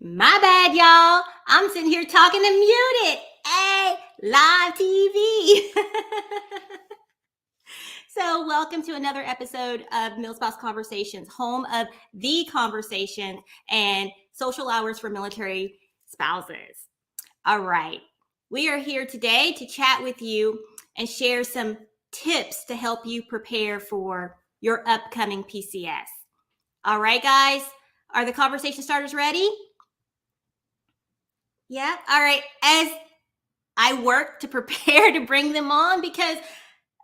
My bad, y'all. I'm sitting here talking to muted. Hey, live TV. So, welcome to another episode of MilSpouse Conversations, home of the conversation and social hours for military spouses. All right. We are here today to chat with you and share some tips to help you prepare for your upcoming PCS. All right, guys. Are the conversation starters ready? Yeah. All right. As I work to prepare to bring them on because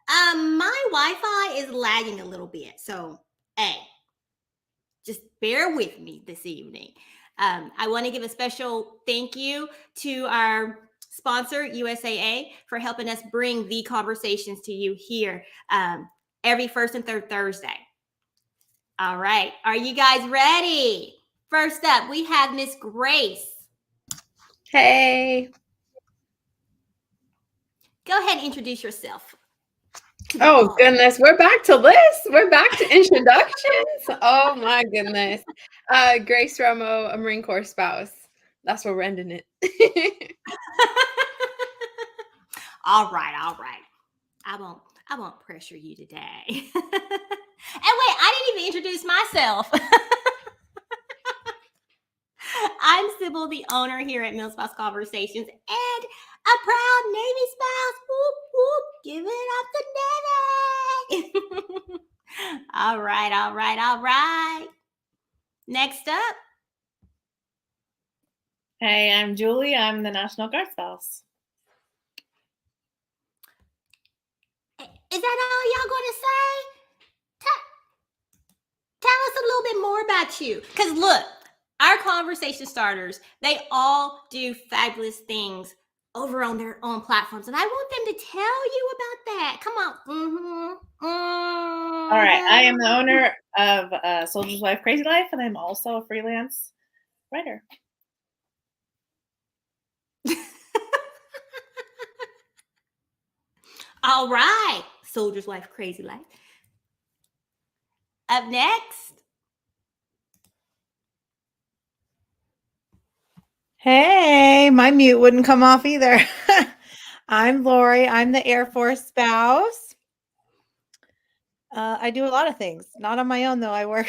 my Wi-Fi is lagging a little bit. So, hey, just bear with me this evening. I want to give a special thank you to our sponsor, USAA, for helping us bring the conversations to you here every first and third Thursday. All right. Are you guys ready? First up, we have Miss Grace. Hey. Go ahead and introduce yourself. Oh, goodness. We're back to lists. We're back to introductions. Oh, my goodness. Grace Romo, a Marine Corps spouse. That's where we're ending it. All right. I won't pressure you today. And wait, I didn't even introduce myself. I'm Sybil, the owner here at MilSpouse Conversations, and a proud Navy spouse. Whoop, whoop, give it up to Navy. All right. Next up. Hey, I'm Julie. I'm the National Guard spouse. Is that all y'all going to say? Tell us a little bit more about you. Because look, our conversation starters, they all do fabulous things over on their own platforms. And I want them to tell you about that. Come on. All right. I am the owner of Soldier's Wife Crazy Life, and I'm also a freelance writer. All right. Soldier's Wife Crazy Life. Up next. Hey, my mute wouldn't come off either. I'm Lori. I'm the Air Force spouse. I do a lot of things, not on my own though. I'm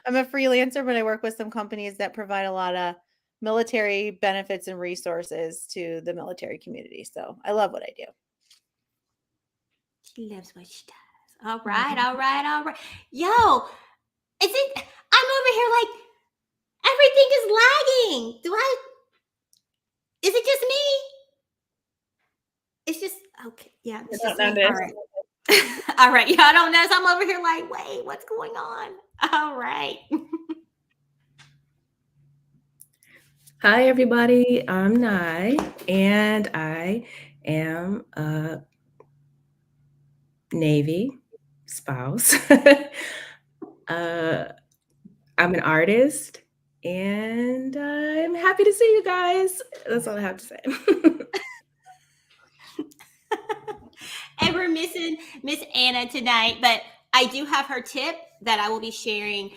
a freelancer, but I work with some companies that provide a lot of military benefits and resources to the military community. So I love what I do. She loves what she does. All right. Yo, I'm over here like everything is lagging. Is it just me? It's just, okay. Yeah. It's just me. All right. All right. Y'all don't know. So I'm over here like, wait, what's going on? All right. Hi, everybody. I'm Nye, and I am a Navy spouse. I'm an artist, and I'm happy to see you guys. That's all I have to say. And we're missing Miss Anna tonight, but I do have her tip that I will be sharing.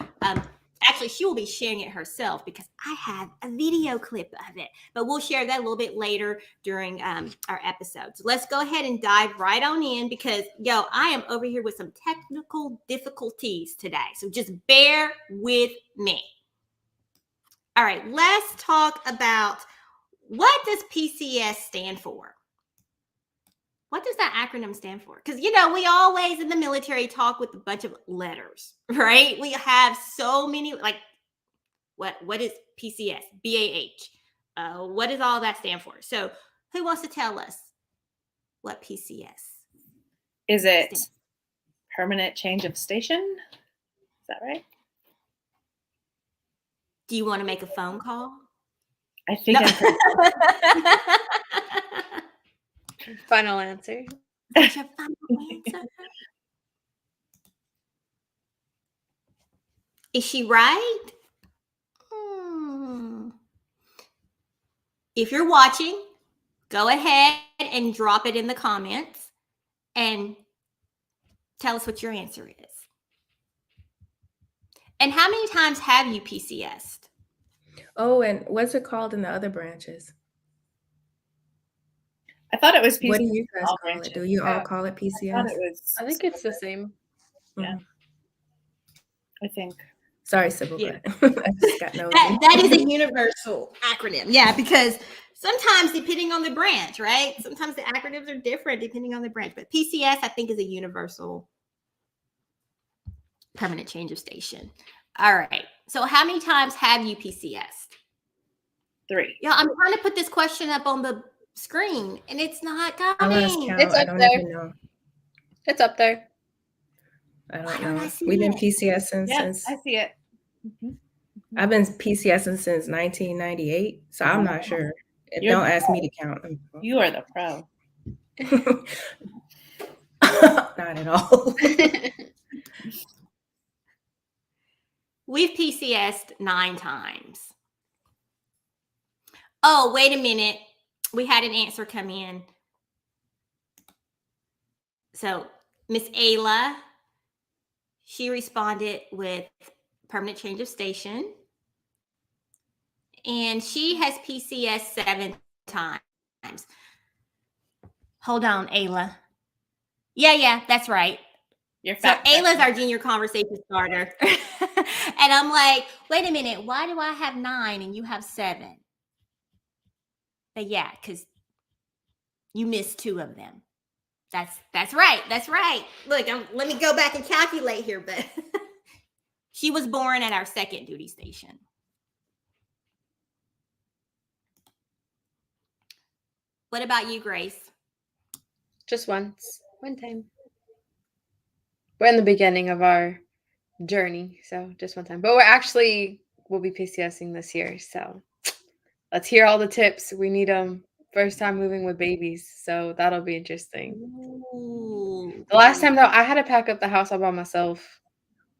Actually, she will be sharing it herself because I have a video clip of it, but we'll share that a little bit later during our episode. So let's go ahead and dive right on in because, I am over here with some technical difficulties today. So just bear with me. All right, let's talk about what does PCS stand for? What does that acronym stand for? Because, we always in the military talk with a bunch of letters, right? We have so many, like, what is PCS, BAH? What does all that stand for? So who wants to tell us what PCS? Is it permanent change of station? Is that right? Do you want to make a phone call? I think Final answer. That's your final answer? Is she right? If you're watching, go ahead and drop it in the comments and tell us what your answer is. And how many times have you PCS'd? Oh, and what's it called in the other branches? I thought it was PCS. What do you guys all call it? branches. Do you all Yeah. call it I thought PCS? it was. I think it's the same. Yeah. Mhm. I think. Sorry, Sybil, Yeah. but I just got nosy. That is a universal acronym. Yeah, because sometimes depending on the branch, right? Sometimes the acronyms are different depending on the branch. But PCS, I think, is a universal permanent change of station. All right. So how many times have you PCS'd? 3. Yeah, I'm trying to put this question up on the screen and it's not I lost coming. count. It's I up don't there. even know. It's up there. I Why don't don't I know. see We've been it? PCSing Yeah, since I see it. I've been PCSing since 1998, so I'm not sure. Don't ask me to count. You are the pro. Not at all. We've PCS'd 9 times. Oh, wait a minute. We had an answer come in. So Miss Ayla, she responded with permanent change of station. And she has PCS 7 times. Hold on, Ayla. Yeah, that's right. You're So fat. Ayla's our junior conversation starter. And I'm like, wait a minute, why do I have 9 and you have 7? But yeah, because you missed 2 of them. That's right. That's right. Look, let me go back and calculate here, but she was born at our second duty station. What about you, Grace? Just once. One time. We're in the beginning of our journey, so just one time. But we'll be PCSing this year, so let's hear all the tips. We need them. First time moving with babies, so that'll be interesting. Ooh. The last time, though, I had to pack up the house all by myself,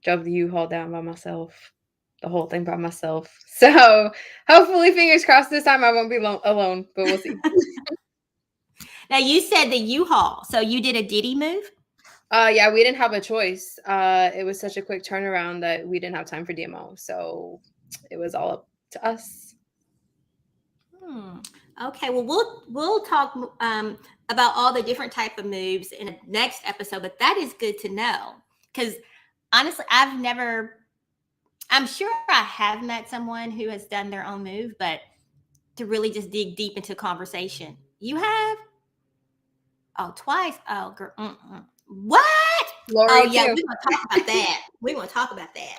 drove the U-Haul down by myself, the whole thing by myself. So hopefully, fingers crossed, this time I won't be alone, but we'll see. Now, you said the U-Haul, so you did a Diddy move? Yeah, we didn't have a choice. It was such a quick turnaround that we didn't have time for DMO, so it was all up to us. Okay, well, we'll talk about all the different type of moves in the next episode, but that is good to know because honestly, I'm sure I have met someone who has done their own move, but to really just dig deep into conversation, you have? Oh, twice. Oh, girl. What? Lori, Oh, yeah, too. we're going to talk about that. We're going to talk about that.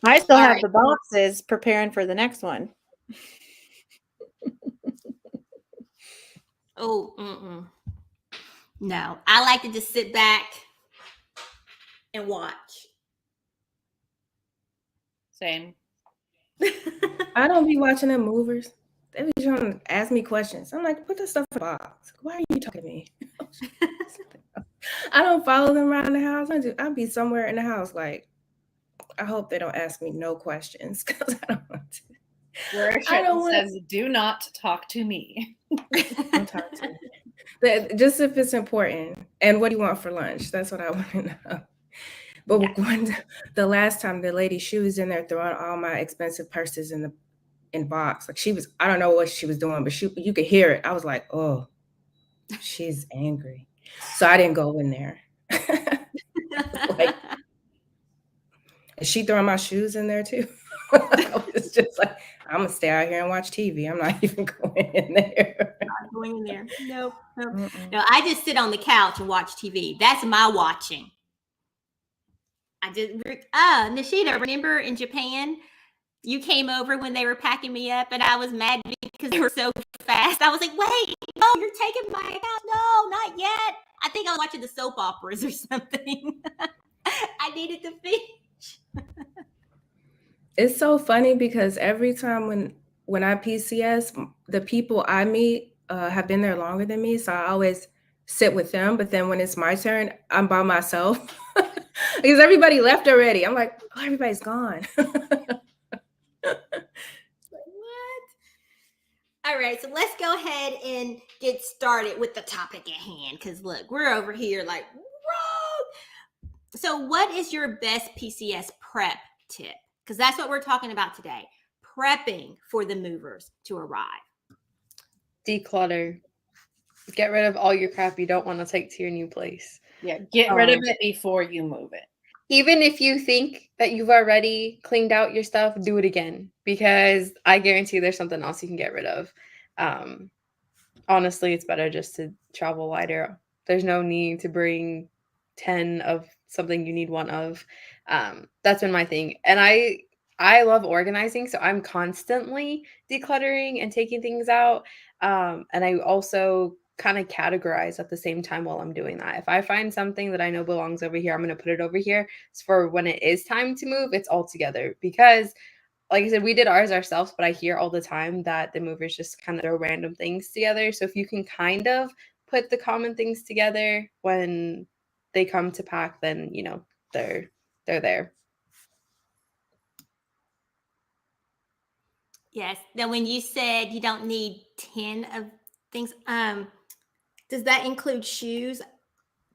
I still All have right. the boxes preparing for the next one. Oh, no. I like to just sit back and watch. Same. I don't be watching them movers. They be trying to ask me questions. I'm like, put this stuff in the box. Why are you talking to me? I don't follow them around the house. I'll be somewhere in the house. Like, I hope they don't ask me no questions because I don't want to. Where it says, "Do not talk to me." Don't talk to me. Just if it's important. And what do you want for lunch? That's what I want to know. But the last time the lady, she was in there throwing all my expensive purses in box. Like I don't know what she was doing, but you could hear it. I was like, oh, she's angry. So I didn't go in there. Like, is she throwing my shoes in there too? I was just like, I'm gonna stay out here and watch TV. I'm not even going in there. Not going in there. Nope. No, I just sit on the couch and watch TV. That's my watching. Nishida, remember in Japan, you came over when they were packing me up and I was mad because they were so fast. I was like, wait, no, you're taking my account. No, not yet. I think I was watching the soap operas or something. I needed to finish. It's so funny because every time when I PCS, the people I meet have been there longer than me, so I always sit with them. But then when it's my turn, I'm by myself because everybody left already. I'm like, oh, everybody's gone. What? All right, so let's go ahead and get started with the topic at hand because look, we're over here like, whoa. So what is your best PCS prep tip? because that's what we're talking about today. Prepping for the movers to arrive. Declutter. Get rid of all your crap you don't want to take to your new place. Yeah, get rid of it before you move it. Even if you think that you've already cleaned out your stuff, do it again, because I guarantee there's something else you can get rid of. Honestly, it's better just to travel lighter. There's no need to bring 10 of something you need one of. That's been my thing. And I love organizing, so I'm constantly decluttering and taking things out. And I also kind of categorize at the same time while I'm doing that. If I find something that I know belongs over here, I'm going to put it over here. So for when it is time to move, it's all together. Because like I said, we did ours ourselves, but I hear all the time that the movers just kind of throw random things together. So if you can kind of put the common things together when they come to pack, then, you know, they're there. Yes. Now, when you said you don't need 10 of things, does that include shoes?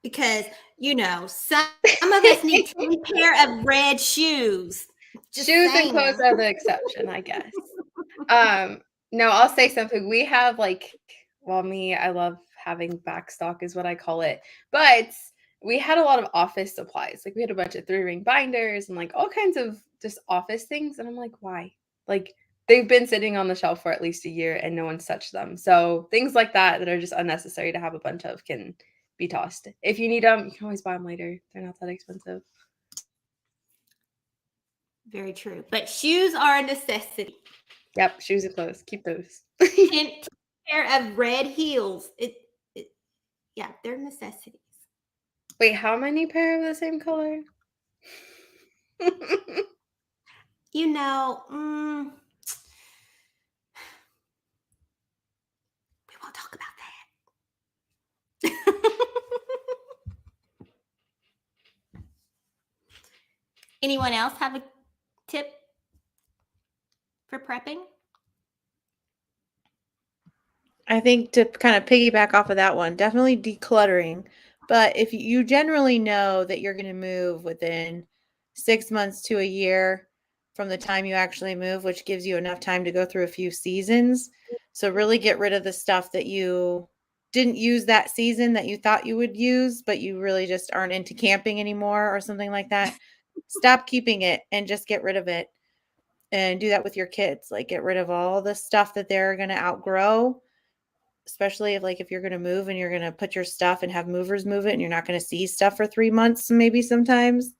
Because, you know, some of us need 10 pair of red shoes. Just Shoes saying. and clothes are the exception, I guess. No, I'll say something. We have I love having backstock is what I call it. But we had a lot of office supplies. Like we had a bunch of 3-ring binders and like all kinds of just office things. And I'm like, why? Like they've been sitting on the shelf for at least a year and no one's touched them. So things like that are just unnecessary to have a bunch of can be tossed. If you need them, you can always buy them later. They're not that expensive. Very true. But shoes are a necessity. Yep, shoes and clothes. Keep those. 10 pair of red heels. Yeah, they're necessities. Wait, how many pair of the same color? You know, we won't talk about that. Anyone else have a tip for prepping? I think to kind of piggyback off of that one, definitely decluttering. But if you generally know that you're going to move within 6 months to a year from the time you actually move, which gives you enough time to go through a few seasons. So really get rid of the stuff that you didn't use that season that you thought you would use, but you really just aren't into camping anymore or something like that. Stop keeping it and just get rid of it. And do that with your kids. Like get rid of all the stuff that they're going to outgrow, especially if you're going to move and you're going to put your stuff and have movers move it and you're not going to see stuff for 3 months, maybe sometimes,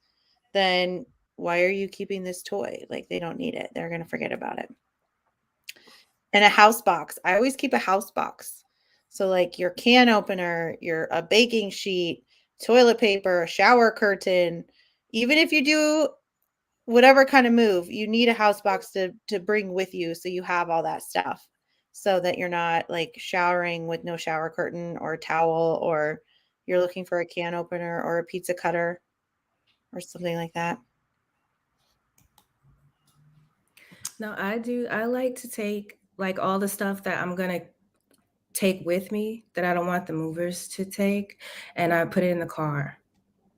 then why are you keeping this toy? Like they don't need it. They're going to forget about it. And a house box. I always keep a house box. So like your can opener, a baking sheet, toilet paper, a shower curtain, even if you do whatever kind of move, you need a house box to bring with you. So you have all that stuff so that you're not like showering with no shower curtain or towel, or you're looking for a can opener or a pizza cutter or something like that. No, I do. I like to take like all the stuff that I'm going to take with me that I don't want the movers to take, and I put it in the car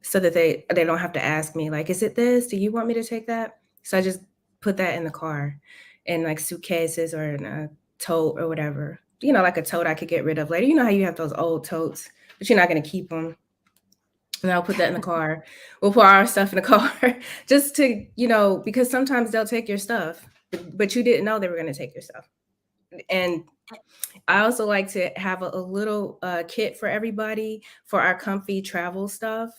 so that they don't have to ask me like, is it this? Do you want me to take that? So I just put that in the car in like suitcases or in a tote or whatever. You know, like a tote I could get rid of later. You know how you have those old totes, but you're not going to keep them. And I'll put that in the car. We'll put our stuff in the car just to, because sometimes they'll take your stuff, but you didn't know they were going to take your stuff. And I also like to have a little kit for everybody for our comfy travel stuff.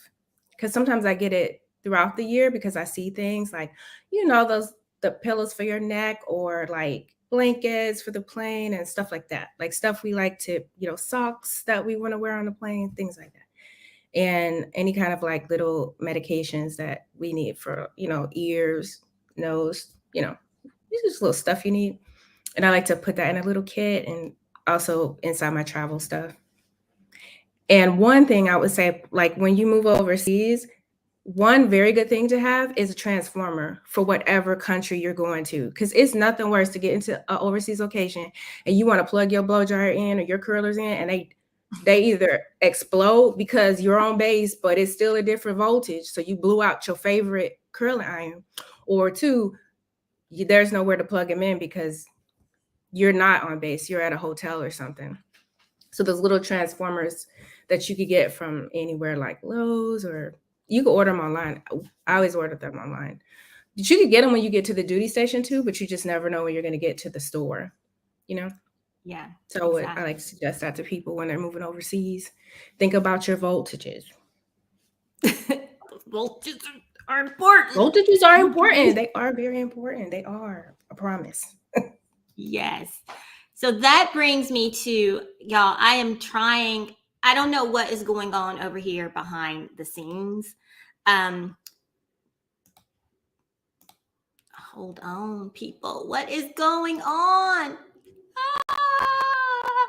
Because sometimes I get it throughout the year because I see things like, the pillows for your neck or like blankets for the plane and stuff like that. Like stuff we like to, socks that we want to wear on the plane, things like that. And any kind of like little medications that we need for, ears, nose, just little stuff you need. And I like to put that in a little kit and also inside my travel stuff. And one thing I would say, like when you move overseas, one very good thing to have is a transformer for whatever country you're going to, because it's nothing worse to get into an overseas location and you want to plug your blow dryer in or your curlers in, and they either explode because you're on base, but it's still a different voltage. So you blew out your favorite curling iron, or two, there's nowhere to plug them in because you're not on base. You're at a hotel or something. So those little transformers that you could get from anywhere like Lowe's, or you could order them online. I always order them online. You could get them when you get to the duty station too, but you just never know when you're going to get to the store, you know? Yeah. So exactly. I like to suggest that to people when they're moving overseas. Think about your voltages. Voltages are important. Voltages are important. They are very important. They are. I promise. Yes. So that brings me to, y'all, I am trying, I don't know what is going on over here behind the scenes. Hold on, people. What is going on? Ah!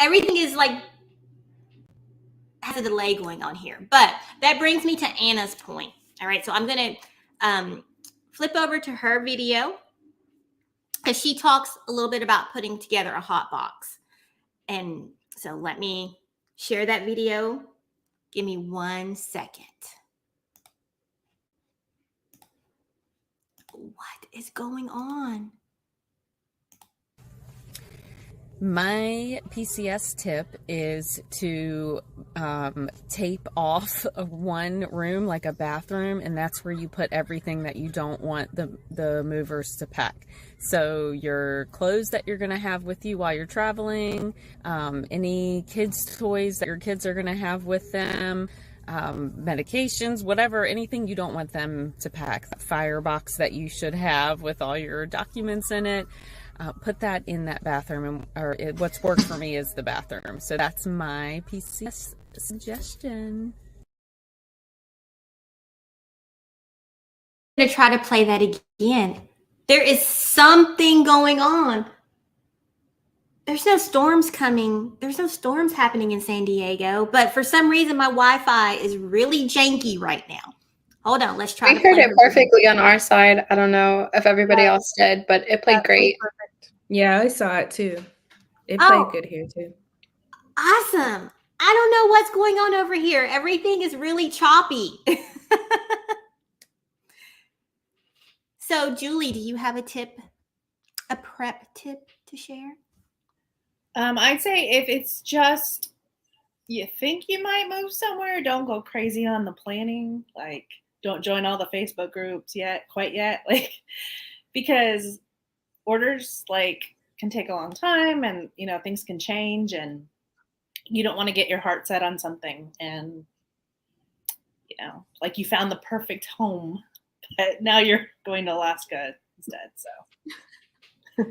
Everything is like, has a delay going on here. But that brings me to Anna's point. All right. So I'm going to flip over to her video, because she talks a little bit about putting together a hot box. And so let me share that video. Give me 1 second. What is going on? My PCS tip is to tape off one room, like a bathroom, and that's where you put everything that you don't want the movers to pack. So your clothes that you're going to have with you while you're traveling, any kids' toys that your kids are going to have with them, medications, whatever, anything you don't want them to pack. That firebox that you should have with all your documents in it. Put that in that bathroom, what's worked for me is the bathroom. So that's my PCS suggestion. I'm going to try to play that again. There is something going on. There's no storms coming. There's no storms happening in San Diego, but for some reason my Wi-Fi is really janky right now. Hold on, let's try. We heard it perfectly on our side. I don't know if everybody else did, but it played great. Yeah, I saw it too. It played good here too. Awesome. I don't know what's going on over here. Everything is really choppy. So, Julie, do you have a tip, a prep tip to share? I'd say if it's just you think you might move somewhere, don't go crazy on the planning. Like, don't join all the Facebook groups quite yet. Like, because orders can take a long time, and things can change, and you don't want to get your heart set on something, and you found the perfect home, but now you're going to Alaska instead. So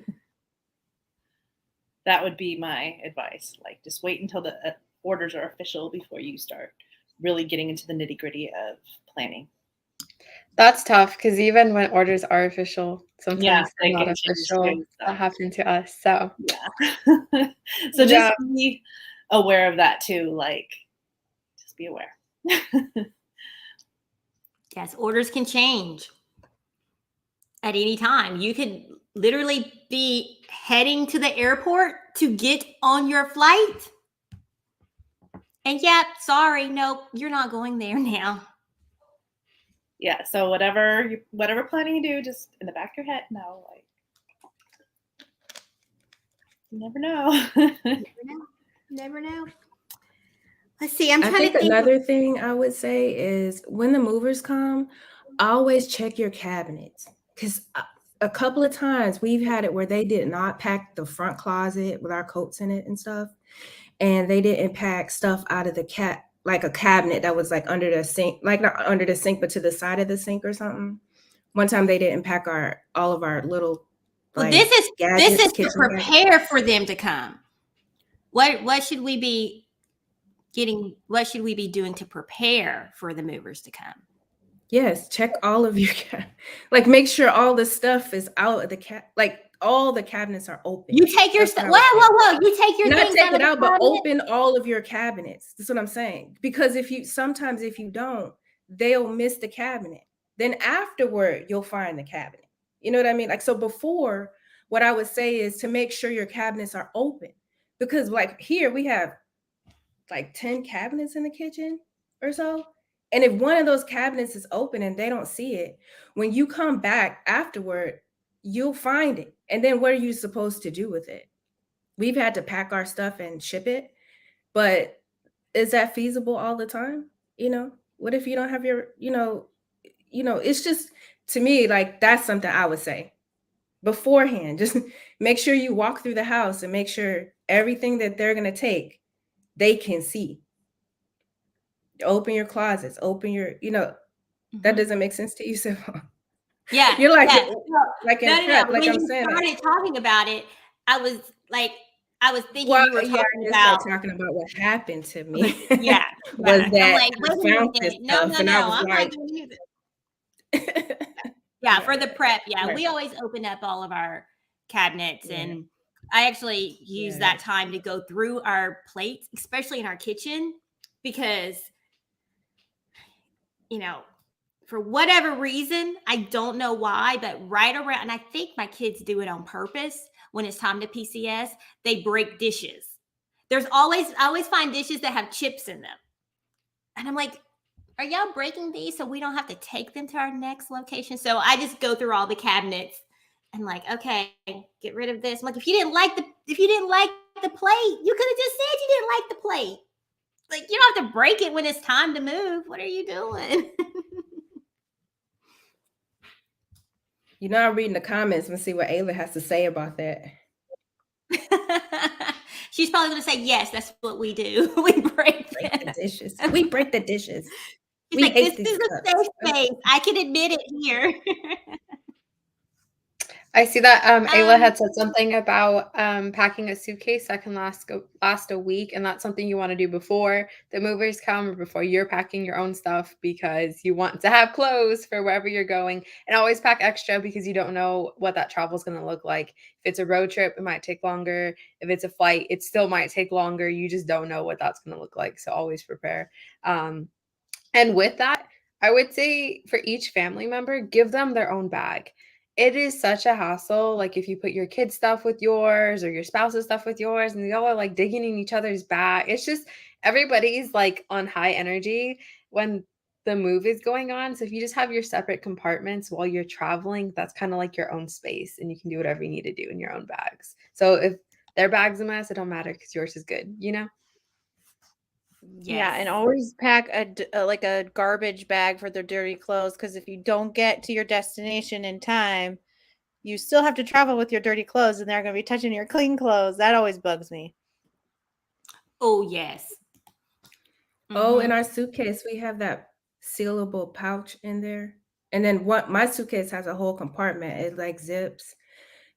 that would be my advice. Just wait until the orders are official before you start really getting into the nitty-gritty of planning. That's tough, because even when orders are official, sometimes they're not official. Too, so. That happened to us. So yeah. So just be aware of that too. Just be aware. Yes, orders can change at any time. You could literally be heading to the airport to get on your flight. And sorry, nope, you're not going there now. Yeah, so whatever planning you do, just in the back of your head, you never know. Never know. Let's see. I think another thing I would say is when the movers come, always check your cabinets, because a couple of times we've had it where they did not pack the front closet with our coats in it and stuff, and they didn't pack stuff out of the like a cabinet that was under the sink, not under the sink, but to the side of the sink or something. One time they didn't pack all of our little. This is to prepare for them to come. What should we be getting? What should we be doing to prepare for the movers to come? Yes, check all of your make sure all the stuff is out of the all the cabinets are open. You take your stuff. Whoa! You take your not things take it out, but cabinet. open all of your cabinets. That's what I'm saying. Because if you don't, they'll miss the cabinet. Then afterward, you'll find the cabinet. You know what I mean? So before, what I would say is to make sure your cabinets are open, because here we have 10 cabinets in the kitchen or so. And if one of those cabinets is open and they don't see it, when you come back afterward, you'll find it. And then what are you supposed to do with it? We've had to pack our stuff and ship it, but is that feasible all the time? What if you don't have your, it's just, to me, like, that's something I would say beforehand. Just make sure you walk through the house and make sure everything that they're going to take, they can see. Open your closets, open your, that doesn't make sense to you, so Yeah. you're like, yeah. like in No. prep, like When I'm you saying. started talking about it, I was thinking Well, you were yeah, talking I just about. started talking about what happened to me. Yeah. Was I'm that like, I wait a found this minute. No. stuff, and I was I'm like, not doing it. Yeah, for the prep. Yeah, Right. we always open up all of our cabinets, Yeah. and I actually use that Yes. time to go through our plates, especially in our kitchen, because for whatever reason, I don't know why, but right around, and I think my kids do it on purpose. When it's time to PCS, they break dishes. I always find dishes that have chips in them, and I'm like, are y'all breaking these so we don't have to take them to our next location? So I just go through all the cabinets and like, okay, get rid of this. I'm like, if you didn't like the plate, you could have just said you didn't like the plate. Like, you don't have to break it when it's time to move. What are you doing? I'm reading the comments and see what Ayla has to say about that. She's probably going to say, yes, that's what we do. We break the dishes. We break the dishes. She's We like, hate this these is a cups. safe space. I can admit it here. I see that Ayla had said something about packing a suitcase that can last a week, and that's something you want to do before the movers come or before you're packing your own stuff, because you want to have clothes for wherever you're going. And always pack extra, because you don't know what that travel is going to look like. If it's a road trip, it might take longer. If it's a flight, it still might take longer. You just don't know what that's going to look like. So always prepare. And with that, I would say for each family member, give them their own bag. It is such a hassle. Like, if you put your kids' stuff with yours or your spouse's stuff with yours, and y'all are like digging in each other's bag. It's just, everybody's like on high energy when the move is going on. So if you just have your separate compartments while you're traveling, that's kind of like your own space, and you can do whatever you need to do in your own bags. So if their bag's a mess, it don't matter, because yours is good, Yes. Yeah, and always pack a garbage bag for their dirty clothes, because if you don't get to your destination in time, you still have to travel with your dirty clothes, and they're going to be touching your clean clothes. That always bugs me. Oh, yes. Oh, in our suitcase, we have that sealable pouch in there. And then my suitcase has a whole compartment. It like zips.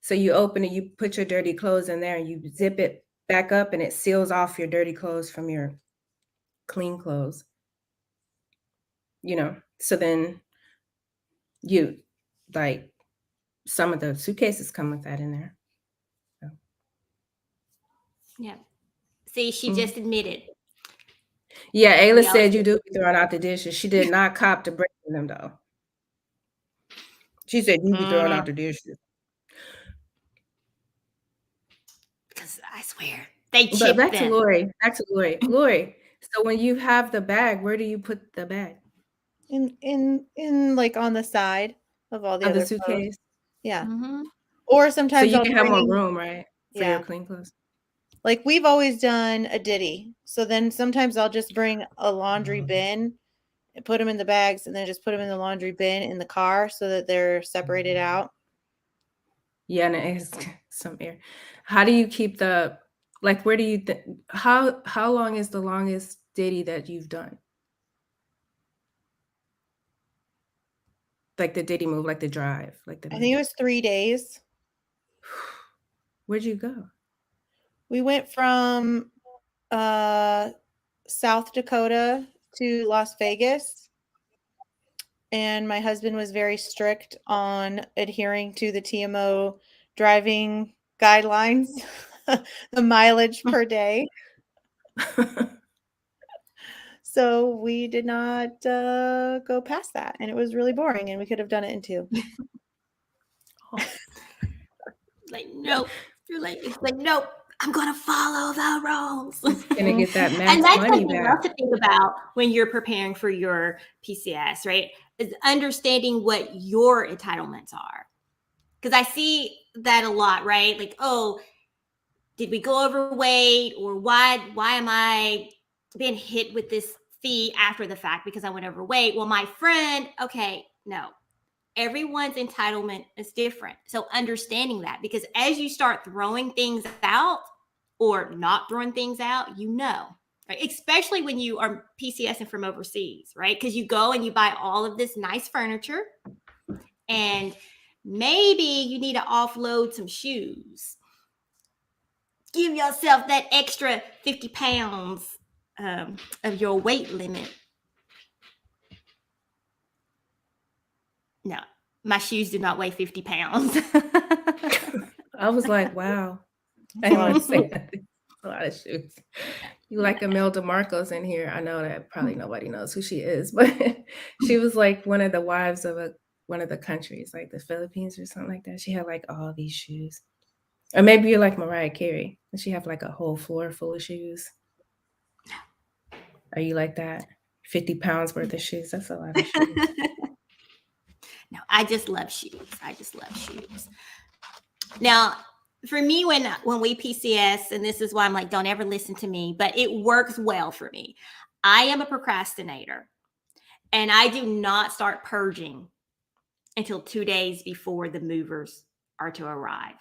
So you open it, you put your dirty clothes in there, and you zip it back up, and it seals off your dirty clothes from your clean clothes. So then you, like, some of the suitcases come with that in there. So. Yeah. See, she just admitted. Yeah, Ayla said you do be throwing out the dishes. She did not cop to breaking them, though. She said you be throwing out the dishes. Because I swear, they chip But back them. to Lori. Lori, so when you have the bag, where do you put the bag? In like on the side of all the other suitcase. clothes. Yeah. Mm-hmm. Or sometimes so you can have more room, right? For your clean clothes. Like, we've always done a ditty. So then sometimes I'll just bring a laundry bin and put them in the bags, and then just put them in the laundry bin in the car so that they're separated out. Yeah, and it has some air. How do you keep where do you how long is the longest ditty that you've done? Like the ditty move, like the drive, like the I think it was 3 days. Where'd you go? We went from South Dakota to Las Vegas, and my husband was very strict on adhering to the TMO driving guidelines, the mileage per day. So we did not go past that, and it was really boring, and we could have done it in 2. Like, nope. You're like, it's like, nope. I'm gonna follow the rules. Gonna get that max and that's money something back. else to think about when you're preparing for your PCS, right? Is understanding what your entitlements are. because I see that a lot, right? Like, oh, did we go overweight, or why am I being hit with this fee after the fact because I went overweight? Well, my friend, okay, no. Everyone's entitlement is different. So understanding that, because as you start throwing things out or not throwing things out, you know, right? Especially when you are PCSing from overseas, right? Because you go and you buy all of this nice furniture, and maybe you need to offload some shoes. Give yourself that extra 50 pounds of your weight limit. No, my shoes do not weigh 50 pounds. I was like, wow. I didn't want to say that. A lot of shoes. You like Imelda Marcos in here. I know that probably nobody knows who she is, but she was like one of the wives of one of the countries, like the Philippines or something like that. She had like all these shoes. Or maybe you're like Mariah Carey. Does she have like a whole floor full of shoes? Are you like that? 50 pounds worth of shoes. That's a lot of shoes. No, I just love shoes. Now, for me, when we PCS, and this is why I'm like, don't ever listen to me, but it works well for me. I am a procrastinator, and I do not start purging until 2 days before the movers are to arrive.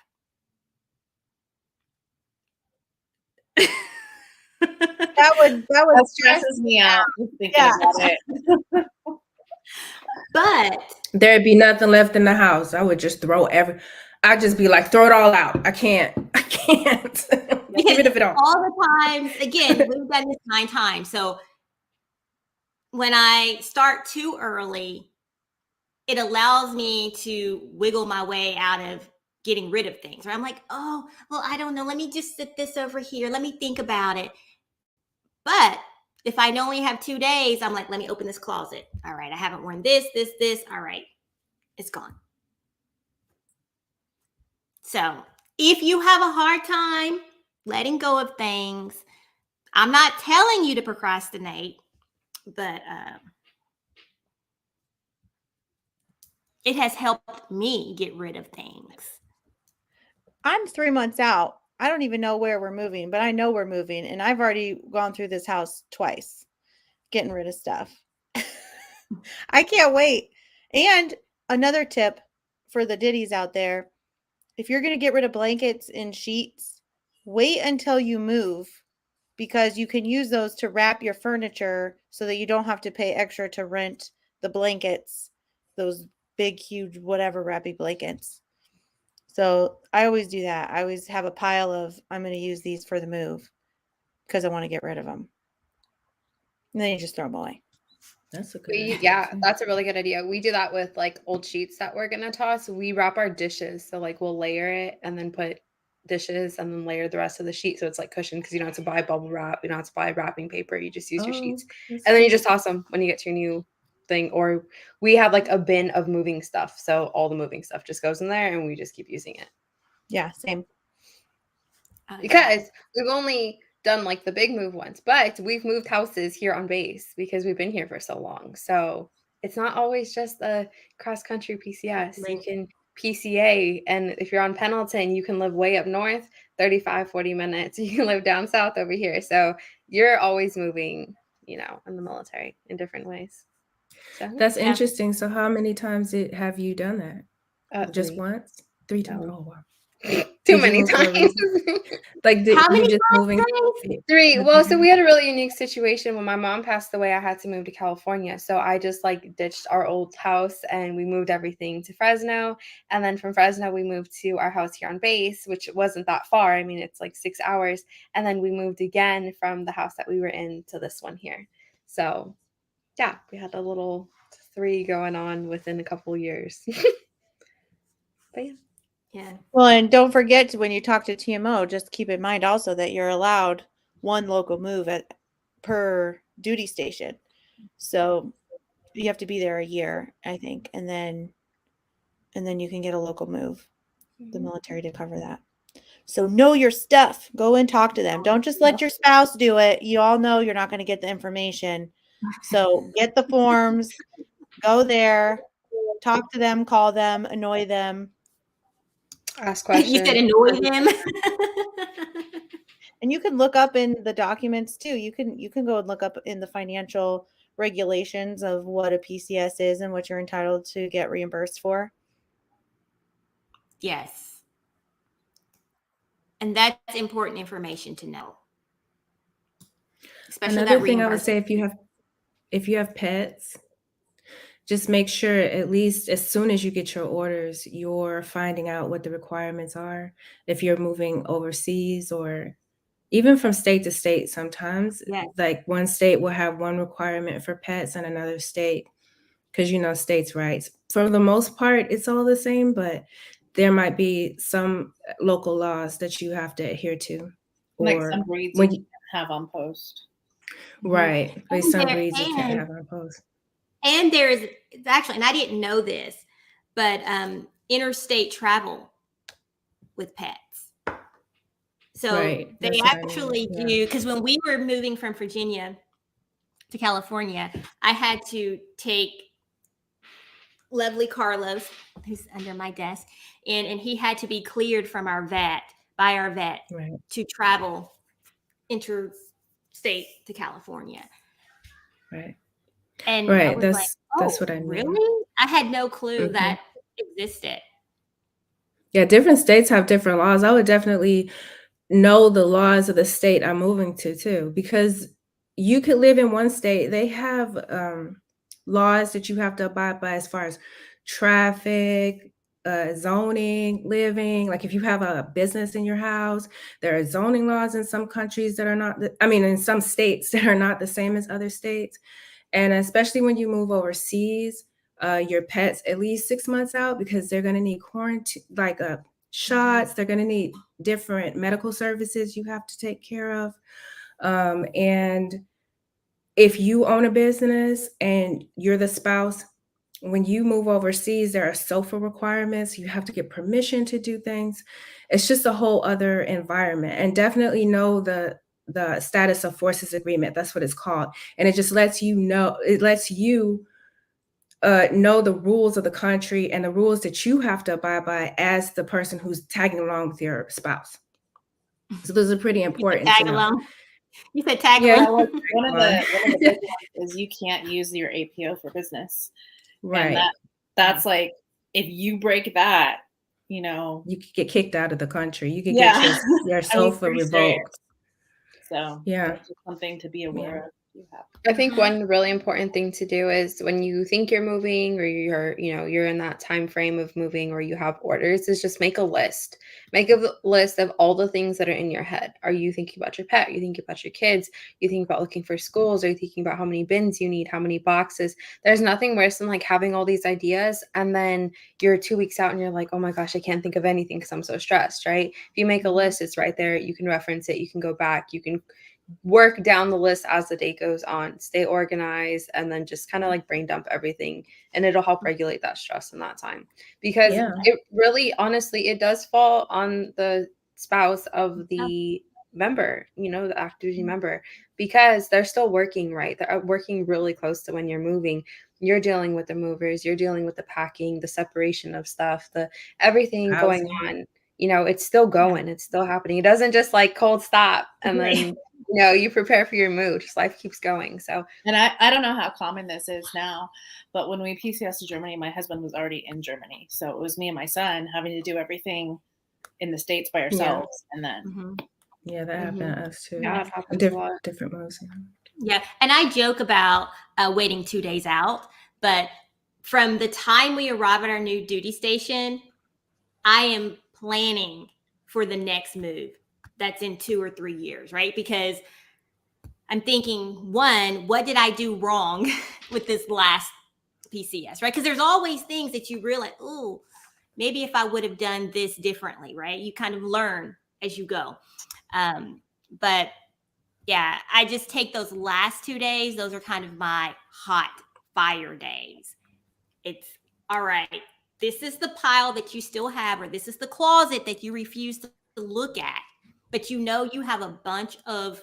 That stresses me out just thinking about it. But There'd be nothing left in the house. I would just I'd just be like, throw it all out. I can't. Even if it don't. All the times, again, we've done this 9 times. So when I start too early, it allows me to wiggle my way out of getting rid of things. Right? I'm like, oh, well, I don't know. Let me just sit this over here. Let me think about it. But if I only have 2 days, I'm like, let me open this closet. All right, I haven't worn this. All right, it's gone. So if you have a hard time letting go of things, I'm not telling you to procrastinate, but it has helped me get rid of things. I'm 3 months out. I don't even know where we're moving, but I know we're moving, and I've already gone through this house twice, getting rid of stuff. I can't wait. And another tip for the diddies out there, if you're going to get rid of blankets and sheets, wait until you move, because you can use those to wrap your furniture so that you don't have to pay extra to rent the blankets, those big, huge, whatever wrappy blankets. So I always do that. I always have a pile of, I'm going to use these for the move because I want to get rid of them. And then you just throw them away. That's a good idea. Yeah, that's a really good idea. We do that with like old sheets that we're gonna toss. We wrap our dishes, so like we'll layer it and then put dishes and then layer the rest of the sheet so it's like cushioned, because you don't have to buy bubble wrap, you don't have to buy wrapping paper. You just use your sheets, and then you just toss them when you get to your new thing. Or we have like a bin of moving stuff, so all the moving stuff just goes in there, and we just keep using it. Yeah, same. Because we've only done like the big move once, but we've moved houses here on base because we've been here for so long. So it's not always just a cross-country PCS. You can PCA, and if you're on Pendleton, you can live way up north, 35, 40 minutes. You can live down south over here. So you're always moving, in the military in different ways. So that's interesting. So how many times have you done that? Just 3. once? 3 times. Oh, wow. Too many times. Like, How many you just moving? 3. Well, so we had a really unique situation. When my mom passed away, I had to move to California. So I just like ditched our old house and we moved everything to Fresno. And then from Fresno, we moved to our house here on base, which wasn't that far. I mean, it's like 6 hours. And then we moved again from the house that we were in to this one here. So yeah, we had a little 3 going on within a couple years. But yeah. Yeah. Well, and don't forget, when you talk to TMO, just keep in mind also that you're allowed 1 local move per duty station. So you have to be there a year, I think, and then you can get a local move, the military, to cover that. So know your stuff. Go and talk to them. Don't just let your spouse do it. You all know you're not going to get the information. So get the forms, go there, talk to them, call them, annoy them. Ask questions. You said annoy them. And you can look up in the documents too. You can go and look up in the financial regulations of what a PCS is and what you're entitled to get reimbursed for. Yes. And that's important information to know. Especially Another that thing I would say, reimbursement. if you have pets, just make sure at least as soon as you get your orders, you're finding out what the requirements are. If you're moving overseas or even from state to state, sometimes Yes. like one state will have one requirement for pets and another state, because states' rights. For the most part, it's all the same, but there might be some local laws that you have to adhere to. Like Or some breeds when you can't have on post. right, like And some there- breeds you can't and- have on post. And there is actually, and I didn't know this, but interstate travel with pets. So Right, they that's what I mean, actually yeah. do, because when we were moving from Virginia to California, I had to take lovely Carlos, who's under my desk, and he had to be cleared from our vet, by our vet, Right. to travel interstate to California. Right. And I Right. was like, That's oh, what I mean. really? I had no clue Mhm. that existed. Yeah, different states have different laws. I would definitely know the laws of the state I'm moving to too, because you could live in one state. They have laws that you have to abide by as far as traffic, zoning, living. Like if you have a business in your house, there are zoning laws in some countries that are not, in some states that are not the same as other states. And especially when you move overseas, your pets at least 6 months out, because they're going to need quarantine, like shots. They're going to need different medical services you have to take care of. And if you own a business and you're the spouse, when you move overseas, there are SOFA requirements. You have to get permission to do things. It's just a whole other environment. And definitely know the status of forces agreement. That's what it's called. And it just lets you know, know the rules of the country and the rules that you have to abide by as the person who's tagging along with your spouse. So those are pretty important Tag to know. along. You said tag Yeah, along. One of the big ones is you can't use your APO for business. Right. And that's like, if you break that, you could get kicked out of the country. You could Yeah. get your SOFA pretty serious. revoked. So Yeah. that's just something to be aware of. You have. I think one really important thing to do is when you think you're moving or you're in that time frame of moving or you have orders, is just make a list. Make a list of all the things that are in your head. Are you thinking about your pet? Are you thinking about your kids? You think about looking for schools? Are you thinking about how many bins you need? How many boxes? There's nothing worse than like having all these ideas and then you're 2 weeks out and you're like, oh my gosh, I can't think of anything because I'm so stressed, right? If you make a list, it's right there. You can reference it. You can go back. You can work down the list as the day goes on, stay organized, and then just kind of like brain dump everything. And it'll help regulate that stress in that time. Because it really, honestly, it does fall on the spouse of the member, the active duty member, because they're still working, right? They're working really close to when you're moving. You're dealing with the movers, you're dealing with the packing, the separation of stuff, the everything going on. It's still going, it's still happening. It doesn't just like cold stop and then you prepare for your move. Just life keeps going. So, and I don't know how common this is now, but when we PCS to Germany, my husband was already in Germany, so it was me and my son having to do everything in the States by ourselves, and then that happened to us too. Yeah, it happens a lot. Different moves. Yeah, and I joke about waiting 2 days out, but from the time we arrive at our new duty station, I am planning for the next move that's in 2 or 3 years, right? Because I'm thinking, one, what did I do wrong with this last PCS, right? Because there's always things that you realize, oh, maybe if I would have done this differently, right? You kind of learn as you go. But yeah, I just take those last 2 days. Those are kind of my hot fire days. It's all right. This is the pile that you still have, or this is the closet that you refuse to look at, but you have a bunch of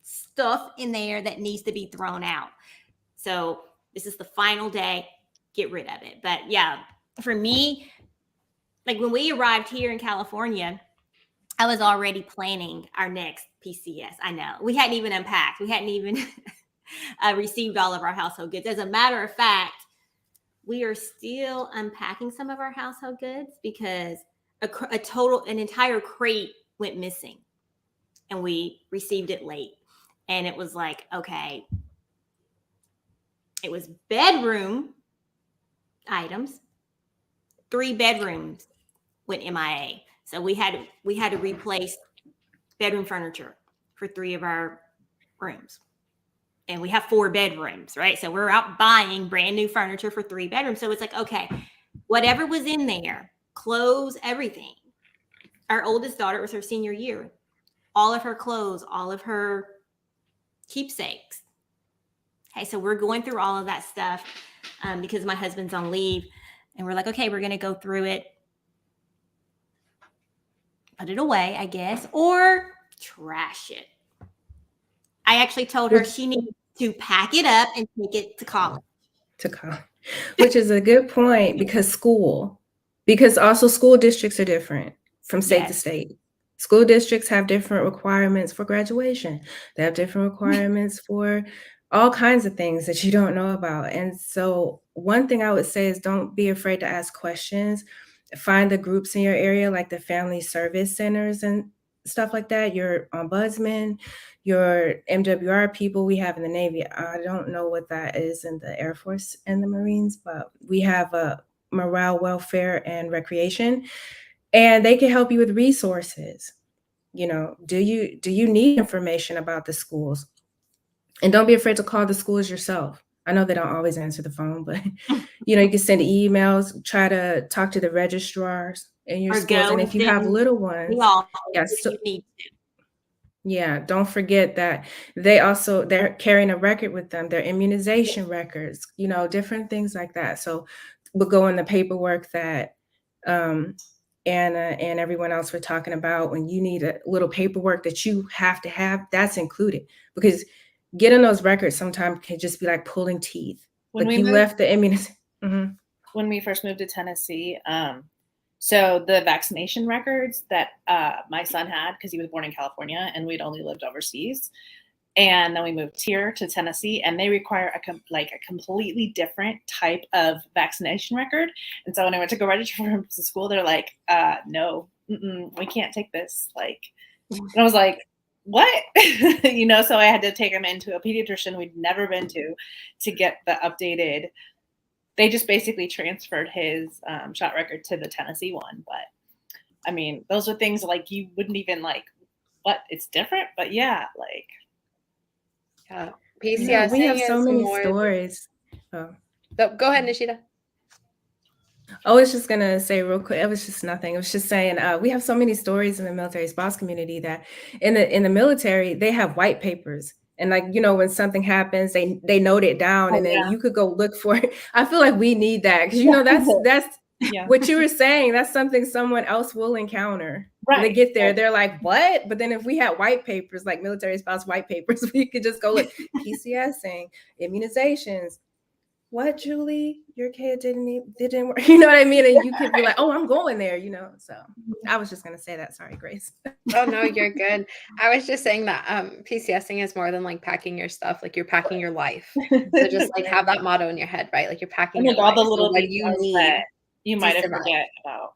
stuff in there that needs to be thrown out. So this is the final day. Get rid of it. But yeah, for me, like when we arrived here in California, I was already planning our next PCS. I know we hadn't even unpacked. We hadn't even received all of our household goods. As a matter of fact, we are still unpacking some of our household goods because an entire crate went missing, and we received it late. And it was like, okay, it was bedroom items. 3 bedrooms went MIA. So we had to replace bedroom furniture for 3 of our rooms. And we have 4 bedrooms, right? So we're out buying brand new furniture for 3 bedrooms. So it's like, okay, whatever was in there, clothes, everything. Our oldest daughter, it was her senior year. All of her clothes, all of her keepsakes. Okay, so we're going through all of that stuff because my husband's on leave. And we're like, okay, we're going to go through it, put it away, I guess, or trash it. I actually told her she needs to pack it up and take it to college. Which is a good point because also school districts are different from state to state. School districts have different requirements for graduation. They have different requirements for all kinds of things that you don't know about. And so one thing I would say is don't be afraid to ask questions. Find the groups in your area, like the family service centers and stuff like that, your ombudsman, your MWR people we have in the Navy. I don't know what that is in the Air Force and the Marines, but we have a morale, welfare, and recreation, and they can help you with resources. You know, do you need information about the schools? And don't be afraid to call the schools yourself. I know they don't always answer the phone, but you know, you can send emails, try to talk to the registrars in your schools. And if you have little ones, don't forget that they're carrying a record with them, their immunization records, you know, different things like that. So we'll go in the paperwork that Anna and everyone else were talking about. When you need a little paperwork that you have to have, that's included, because getting those records sometimes can just be like pulling teeth. When we left the immunization. Mm-hmm. When we first moved to Tennessee, so the vaccination records that my son had, because he was born in California and we'd only lived overseas, and then we moved here to Tennessee, and they require a completely different type of vaccination record. And so when I went to go register for him to school, they're like, no, we can't take this. Like, and I was like, what? You know, so I had to take him into a pediatrician we'd never been to get the updated. They just basically transferred his shot record to the Tennessee one. But I mean, those are things like you wouldn't even like, what? It's different, but yeah, like. Yeah, PCS. We have so many stories. Oh. So, go ahead, Nishida. I was just going to say real quick, it was just nothing. It was just saying we have so many stories in the military spouse community that in the military, they have white papers. And like, you know, when something happens, they note it down and then you could go look for it. I feel like we need that because, you know, that's what you were saying. That's something someone else will encounter. Right. When they get there, they're like, what? But then if we had white papers, like military spouse white papers, we could just go look, PCSing, immunizations. What, Julie? Your kid didn't work. You know what I mean? And you could be like, oh, I'm going there, you know? So I was just going to say that. Sorry, Grace. Oh, no, you're good. I was just saying that PCSing is more than like packing your stuff. Like you're packing your life. So just like have that motto in your head, right? Like you're packing your all life. the little what you need that you might have forget about.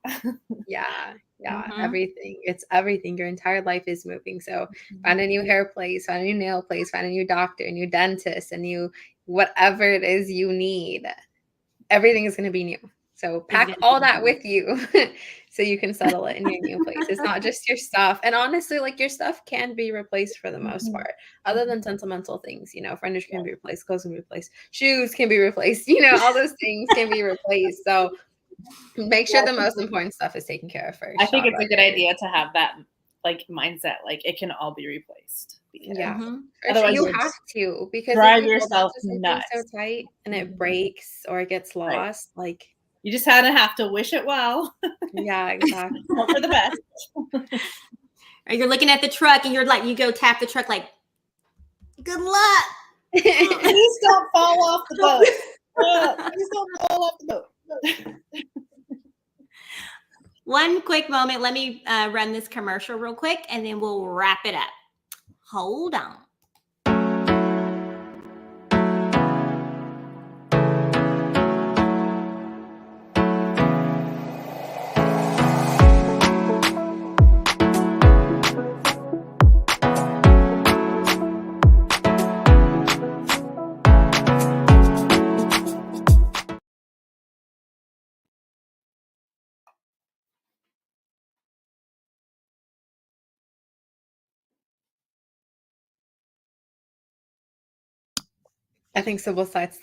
Everything. It's everything. Your entire life is moving. So find a new hair place, find a new nail place, find a new doctor, a new dentist, a new whatever it is you need. Everything is going to be new. So pack all that with you so you can settle it in your new place. It's not just your stuff. And honestly, like your stuff can be replaced for the most part, other than sentimental things. You know, furniture can be replaced, clothes can be replaced, shoes can be replaced. You know, all those things can be replaced. So make sure the most important stuff is taken care of first. I think it's a good idea to have that like mindset, like it can all be replaced. Otherwise you have to, because drive yourself nuts so tight and it breaks or it gets lost. Right. Like you just kind of have to wish it well. Yeah, exactly. Hope for the best. Or you're looking at the truck and you're like, you go tap the truck like, good luck. Please don't fall off the boat. Please don't fall off the boat. One quick moment. Let me run this commercial real quick, and then we'll wrap it up. Hold on. I think Sybil's side's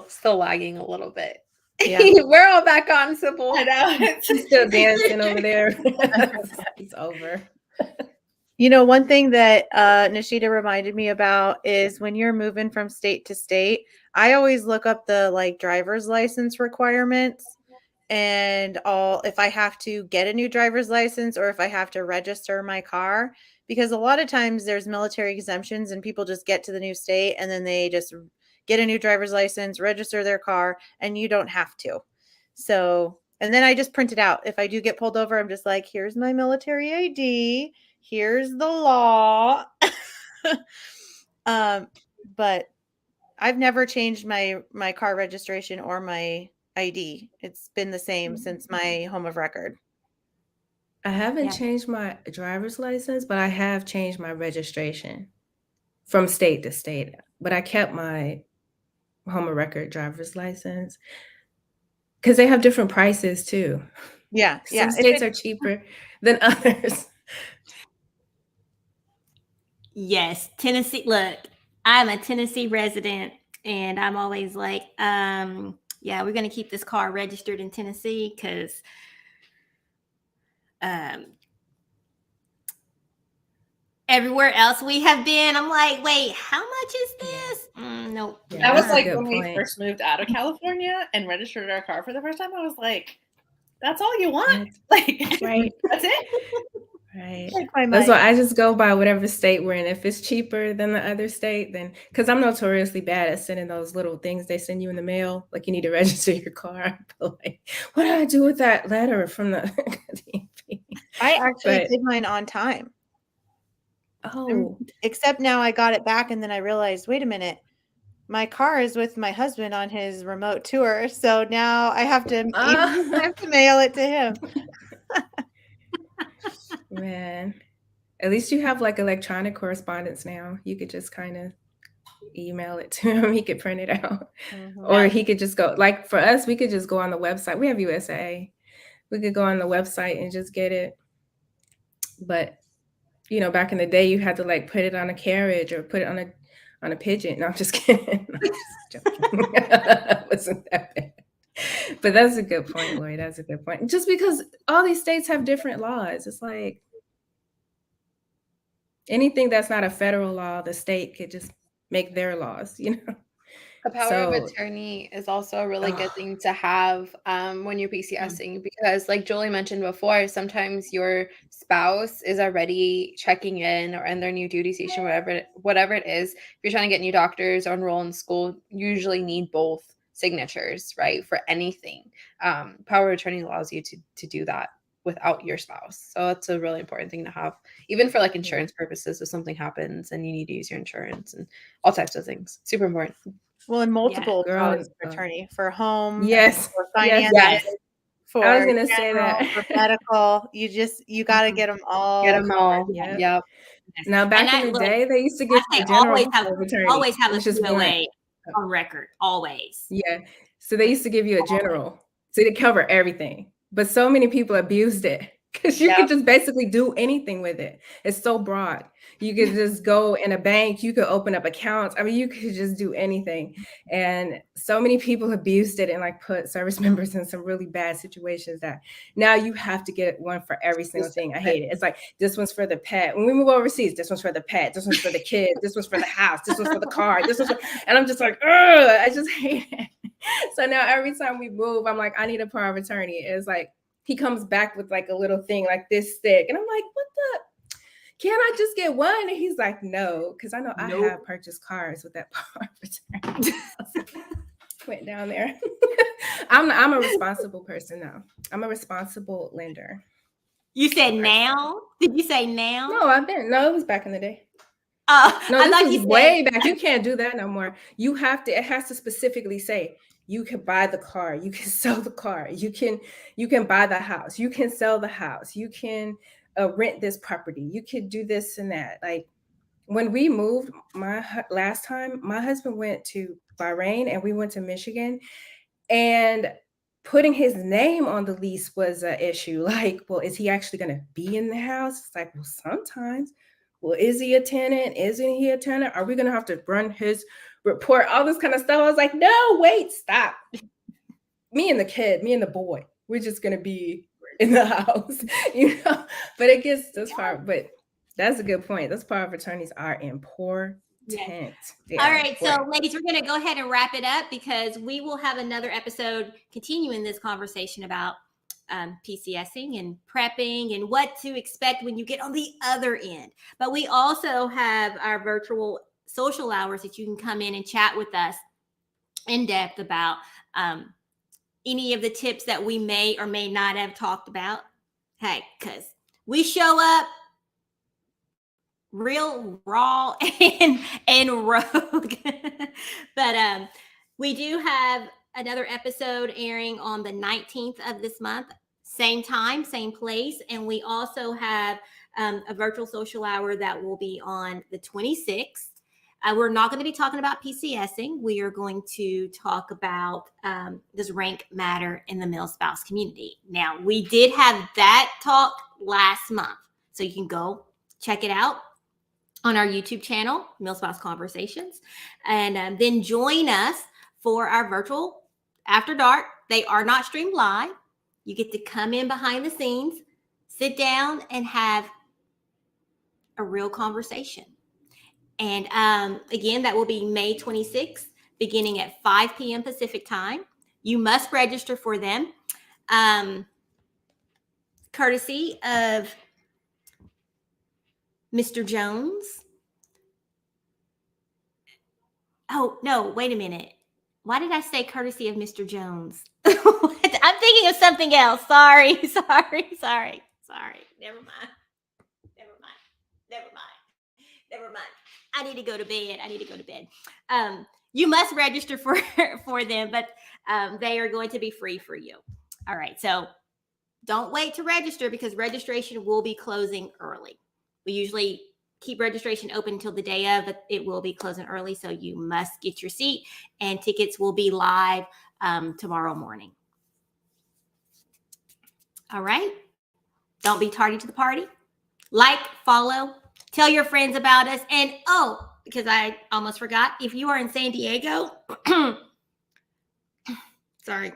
still lagging a little bit. Yeah. We're all back on, Sybil. I know. She's still dancing over there. It's over. You know, one thing that Nishita reminded me about is when you're moving from state to state, I always look up the like driver's license requirements and if I have to get a new driver's license or if I have to register my car, because a lot of times there's military exemptions and people just get to the new state and then they just get a new driver's license, register their car, and you don't have to. So, and then I just print it out. If I do get pulled over, I'm just like, here's my military ID. Here's the law. But I've never changed my car registration or my ID. It's been the same since my home of record. I haven't Yeah. changed my driver's license, but I have changed my registration from state to state. But I kept my home of record driver's license because they have different prices too. Yeah. Some states are cheaper than others. Yes, Tennessee. Look, I'm a Tennessee resident, and I'm always like, yeah, we're going to keep this car registered in Tennessee because everywhere else we have been, I'm like, wait, how much is this? Nope. Yeah, That was that's a like good when we point. first moved out of California and registered our car for the first time. I was like, that's all you want? Like, Right. that's it? Right. Like my That's mind. why I just go by whatever state we're in. If it's cheaper than the other state, then because I'm notoriously bad at sending those little things they send you in the mail, like you need to register your car. But like, what did I do with that letter from the DMV? I actually But- did mine on time. Oh, Except now I got it back and then I realized, wait a minute, my car is with my husband on his remote tour. So now I have to, I have to mail it to him. man. At least you have like electronic correspondence now. You could just kind of email it to him. He could print it out. Or he could just go, like for us, we could just go on the website. We have USA. We could go on the website and just get it. But you know, back in the day, you had to like put it on a carriage or put it on a pigeon. No, I'm just kidding. I'm just joking. It wasn't that bad. But that's a good point, Lori. That's a good point. Just because all these states have different laws, it's like anything that's not a federal law, the state could just make their laws, you know? A power of So- attorney is also a really good thing to have when you're PCSing because, like Julie mentioned before, sometimes your spouse is already checking in or in their new duty station, whatever it is. If you're trying to get new doctors or enroll in school, you usually need both signatures, right? For anything. Power of attorney allows you to do that without your spouse. So that's a really important thing to have, even for like insurance purposes. If something happens and you need to use your insurance and all types of things, super important. Well, and multiple girl, powers of attorney for home, Yes. for finance, Yes. for I was gonna say general, that. for medical. You got to get them all. Get them all. Yeah. Yep. Now, back And in the look, day, they used to give I you a say general always have power of attorney. always have a which is one. COA on record. Always. Yeah. So they used to give you a general so to cover everything. But so many people abused it because you could just basically do anything with it. It's so broad. You could just go in a bank, you could open up accounts. I mean, you could just do anything. And so many people abused it and like put service members in some really bad situations that now you have to get one for every single thing. I hate it. It's like this one's for the pet. When we move overseas, this one's for the pet, this one's for the kids, this one's for the house, this one's for the car, this one's for, and I'm just like, ugh, I just hate it. So now every time we move, I'm like, I need a power of attorney. It's like he comes back with like a little thing like this thick. And I'm like, what the? Can't I just get one? And he's like, no, because I know I have purchased cars with that power of attorney. went down there. I'm a responsible person now. I'm a responsible lender. You said now? Did you say now? No, it was back in the day. Oh, No, I this thought was you said way back. You can't do that no more. You have to, it has to specifically say you can buy the car, you can sell the car, you can buy the house, you can sell the house, you can rent this property, you could do this and that. Like when we moved last time, my husband went to Bahrain and we went to Michigan, and putting his name on the lease was an issue. Like, well, is he actually going to be in the house? It's like, well, sometimes. Well, is he a tenant? Isn't he a tenant? Are we going to have to run his report? All this kind of stuff. I was like, no, wait, stop. Me and the boy, we're just going to be in the house, But it gets this far. But that's a good point. Those power of attorneys are important. yes. All right, so ladies, we're going to go ahead and wrap it up because we will have another episode continuing this conversation about PCSing and prepping and what to expect when you get on the other end. But we also have our virtual social hours that you can come in and chat with us in depth about any of the tips that we may or may not have talked about. Hey, because we show up real raw and rogue. But we do have another episode airing on the 19th of this month, same time, same place. And we also have a virtual social hour that will be on the 26th. We're not going to be talking about PCSing. We are going to talk about does rank matter in the MilSpouse community. Now, we did have that talk last month, so you can go check it out on our YouTube channel, MilSpouse Conversations, and then join us for our virtual After Dark. They are not streamed live. You get to come in behind the scenes, sit down, and have a real conversation. And again, that will be May 26th, beginning at 5 p.m. Pacific time. You must register for them, courtesy of Mr. Jones. Oh, no, wait a minute. Why did I say courtesy of Mr. Jones? I'm thinking of something else. Sorry. Never mind. I need to go to bed. You must register for them, but they are going to be free for you. All right. So don't wait to register because registration will be closing early. We usually keep registration open until the day of, but it will be closing early. So you must get your seat, and tickets will be live tomorrow morning. All right. Don't be tardy to the party. Like, follow, tell your friends about us. And because I almost forgot, if you are in San Diego, sorry,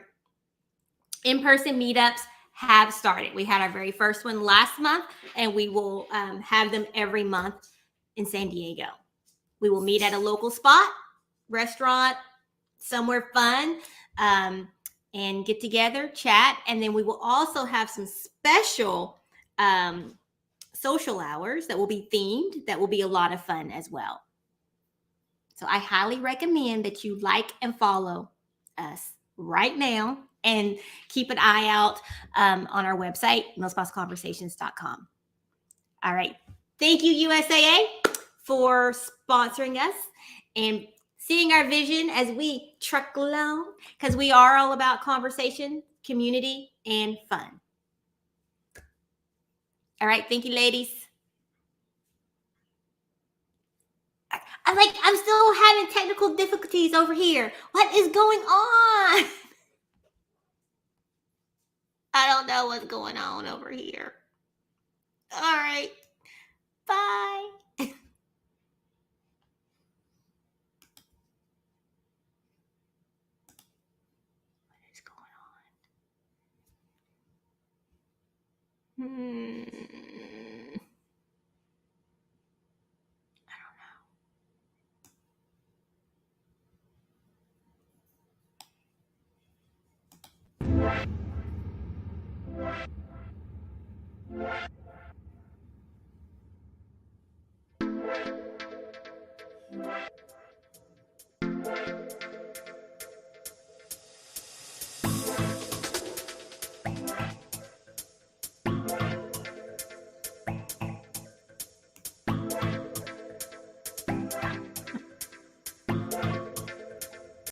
in-person meetups have started. We had our very first one last month, and we will have them every month in San Diego. We will meet at a local spot, restaurant, somewhere fun, and get together, chat. And then we will also have some special social hours that will be themed, that will be a lot of fun as well. So I highly recommend that you like and follow us right now and keep an eye out on our website, MilSpouseConversations.com. All right. Thank you, USAA, for sponsoring us and seeing our vision as we truck along, because we are all about conversation, community, and fun. All right. Thank you, ladies. I'm still having technical difficulties over here. What is going on? I don't know what's going on over here. All right. Bye. What is going on?